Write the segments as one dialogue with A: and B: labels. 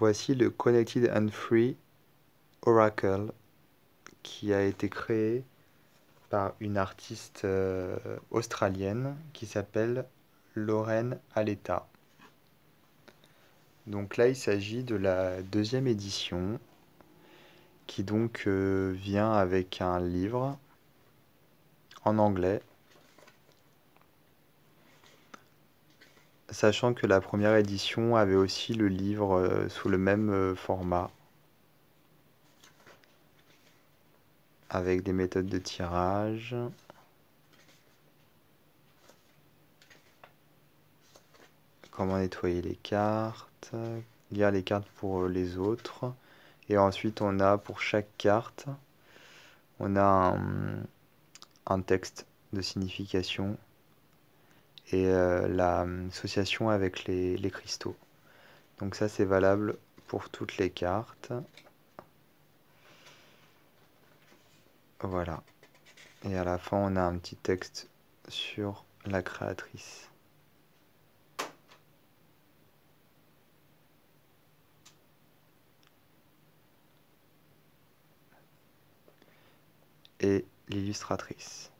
A: Voici le Connected and Free Oracle qui a été créé par une artiste australienne qui s'appelle Lauren Aletta. Donc là, il s'agit de la deuxième édition qui donc vient avec un livre en anglais, sachant que la première édition avait aussi le livre sous le même format, avec des méthodes de tirage, comment nettoyer les cartes, lire les cartes pour les autres, et ensuite on a pour chaque carte, on a un texte de signification et l'association avec les cristaux. Donc ça c'est valable pour toutes les cartes. Voilà. Et à la fin on a un petit texte sur la créatrice. Et l'illustratrice.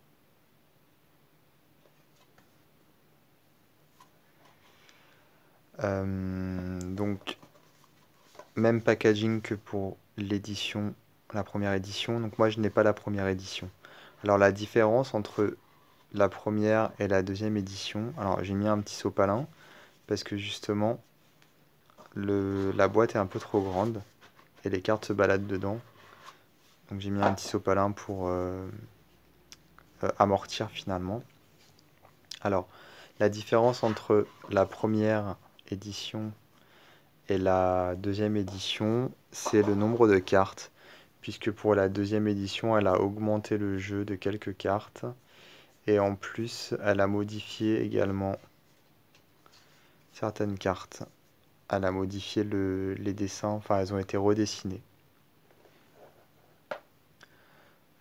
A: Donc même packaging que pour l'édition, la première édition. Donc moi je n'ai pas la première édition. Alors la différence entre la première et la deuxième édition, alors j'ai mis un petit sopalin parce que justement la boîte est un peu trop grande et les cartes se baladent dedans. Donc j'ai mis un petit sopalin pour amortir finalement. Alors la différence entre la première édition et la deuxième édition, c'est le nombre de cartes, puisque pour la deuxième édition, elle a augmenté le jeu de quelques cartes, et en plus, elle a modifié également certaines cartes. Elle a modifié les dessins, enfin elles ont été redessinées.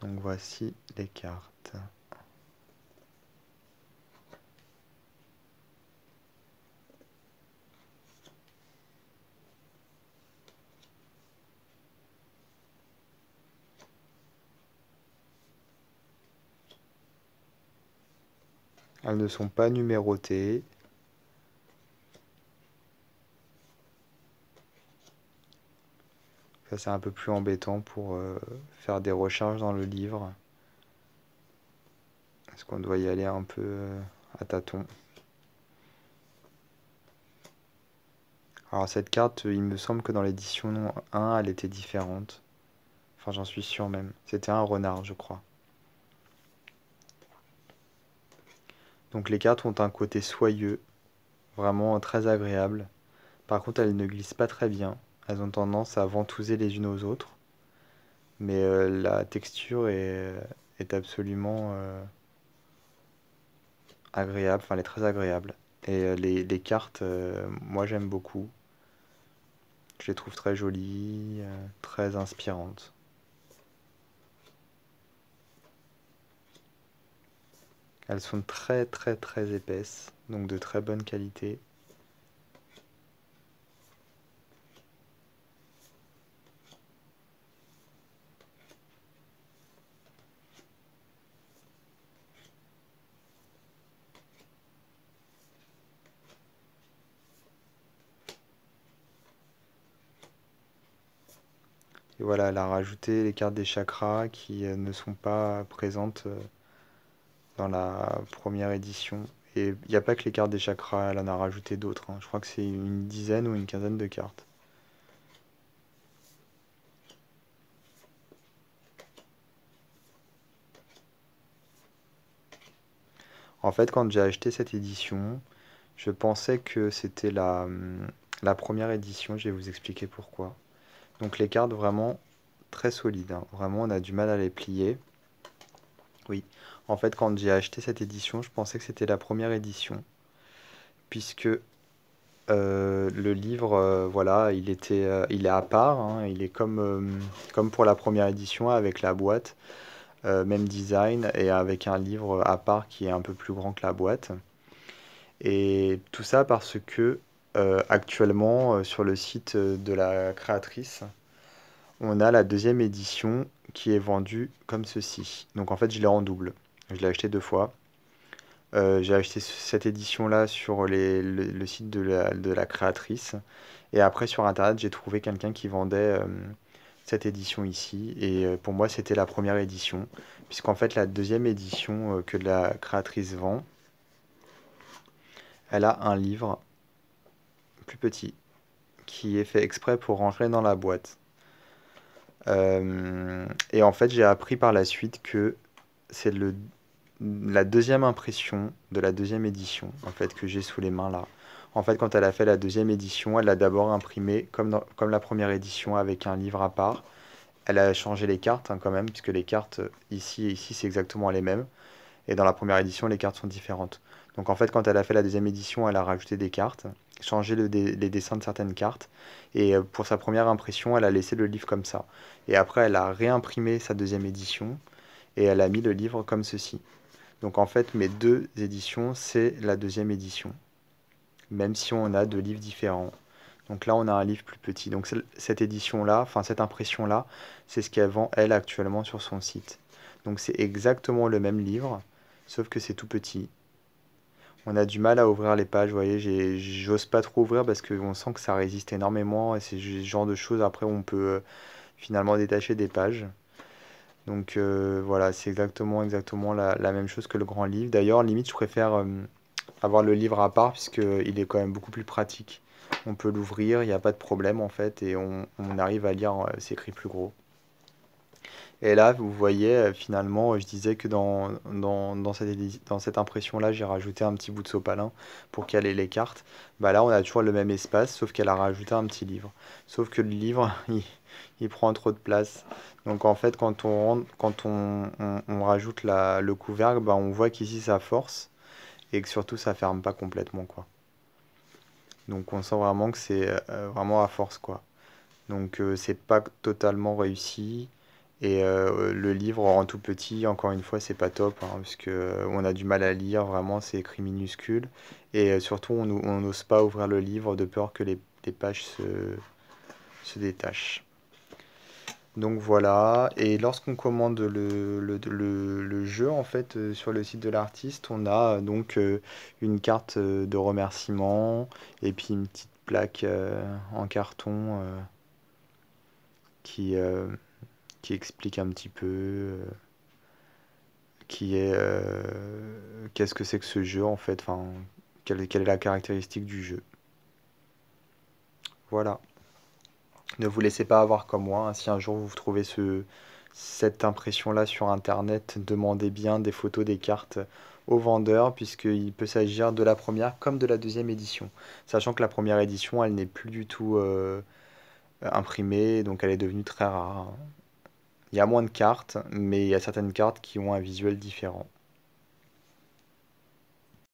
A: Donc voici les cartes. Elles ne sont pas numérotées. Ça c'est un peu plus embêtant pour faire des recherches dans le livre. Est-ce qu'on doit y aller un peu à tâtons? Alors cette carte, il me semble que dans l'édition 1, elle était différente. Enfin, j'en suis sûr même. C'était un renard, je crois. Donc les cartes ont un côté soyeux, vraiment très agréable. Par contre, elles ne glissent pas très bien. Elles ont tendance à ventouser les unes aux autres. Mais la texture est absolument agréable. Enfin, elle est très agréable. Et les cartes, moi j'aime beaucoup. Je les trouve très jolies, très inspirantes. Elles sont très très très épaisses, donc de très bonne qualité. Et voilà, elle a rajouté les cartes des chakras qui ne sont pas présentes dans la première édition. Et il n'y a pas que les cartes des chakras, elle en a rajouté d'autres, hein. Je crois que c'est une dizaine ou une quinzaine de cartes. En fait, quand j'ai acheté cette édition, je pensais que c'était la première édition, je vais vous expliquer pourquoi. Donc les cartes vraiment très solides, hein. Vraiment on a du mal à les plier. Oui, en fait quand j'ai acheté cette édition, je pensais que c'était la première édition, puisque le livre, voilà, il est à part, hein. Il est comme pour la première édition avec la boîte, même design et avec un livre à part qui est un peu plus grand que la boîte. Et tout ça parce que actuellement, sur le site de la créatrice, on a la deuxième édition qui est vendue comme ceci. Donc en fait, je l'ai en double. Je l'ai acheté deux fois. J'ai acheté cette édition-là sur le site de la créatrice. Et après, sur Internet, j'ai trouvé quelqu'un qui vendait cette édition ici. Et pour moi, c'était la première édition. Puisqu'en fait, la deuxième édition que la créatrice vend, elle a un livre plus petit qui est fait exprès pour rentrer dans la boîte. Et en fait, j'ai appris par la suite que c'est la deuxième impression de la deuxième édition, en fait, que j'ai sous les mains là. En fait, quand elle a fait la deuxième édition, elle l'a d'abord imprimé comme la première édition avec un livre à part. Elle a changé les cartes hein, quand même, puisque les cartes ici et ici, c'est exactement les mêmes. Et dans la première édition, les cartes sont différentes. Donc en fait, quand elle a fait la deuxième édition, elle a rajouté des cartes, changé les dessins de certaines cartes. Et pour sa première impression, elle a laissé le livre comme ça. Et après, elle a réimprimé sa deuxième édition et elle a mis le livre comme ceci. Donc en fait, mes deux éditions, c'est la deuxième édition, même si on a deux livres différents. Donc là, on a un livre plus petit. Donc cette édition-là, enfin cette impression-là, c'est ce qu'elle vend, elle, actuellement sur son site. Donc c'est exactement le même livre, sauf que c'est tout petit. On a du mal à ouvrir les pages, vous voyez, j'ose pas trop ouvrir parce qu'on sent que ça résiste énormément et c'est ce genre de choses après où on peut finalement détacher des pages. Donc voilà, c'est exactement la même chose que le grand livre. D'ailleurs, limite, je préfère avoir le livre à part puisqu'il est quand même beaucoup plus pratique. On peut l'ouvrir, il n'y a pas de problème en fait, et on arrive à lire c'est écrit plus gros. Et là, vous voyez, finalement, je disais que dans cette impression-là, j'ai rajouté un petit bout de sopalin pour caler les cartes. Bah là, on a toujours le même espace, sauf qu'elle a rajouté un petit livre. Sauf que le livre, il prend trop de place. Donc en fait, quand on rajoute le couvercle, bah, on voit qu'ici, ça force et que surtout, ça ferme pas complètement, quoi. Donc on sent vraiment que c'est vraiment à force, quoi. Donc c'est pas totalement réussi. Et le livre en tout petit, encore une fois, c'est pas top, hein, parce que on a du mal à lire, vraiment, c'est écrit minuscule. Et surtout, on n'ose pas ouvrir le livre de peur que les pages se détachent. Donc voilà, et lorsqu'on commande le jeu, en fait, sur le site de l'artiste, on a donc une carte de remerciement, et puis une petite plaque en carton qui, euh, qui explique un petit peu qui est qu'est-ce que c'est que ce jeu en fait, enfin quelle est la caractéristique du jeu. Voilà. Ne vous laissez pas avoir comme moi, hein. Si un jour vous trouvez cette impression-là sur internet, demandez bien des photos des cartes au vendeur, puisqu'il peut s'agir de la première comme de la deuxième édition. Sachant que la première édition, elle n'est plus du tout imprimée, donc elle est devenue très rare. Il y a moins de cartes, mais il y a certaines cartes qui ont un visuel différent.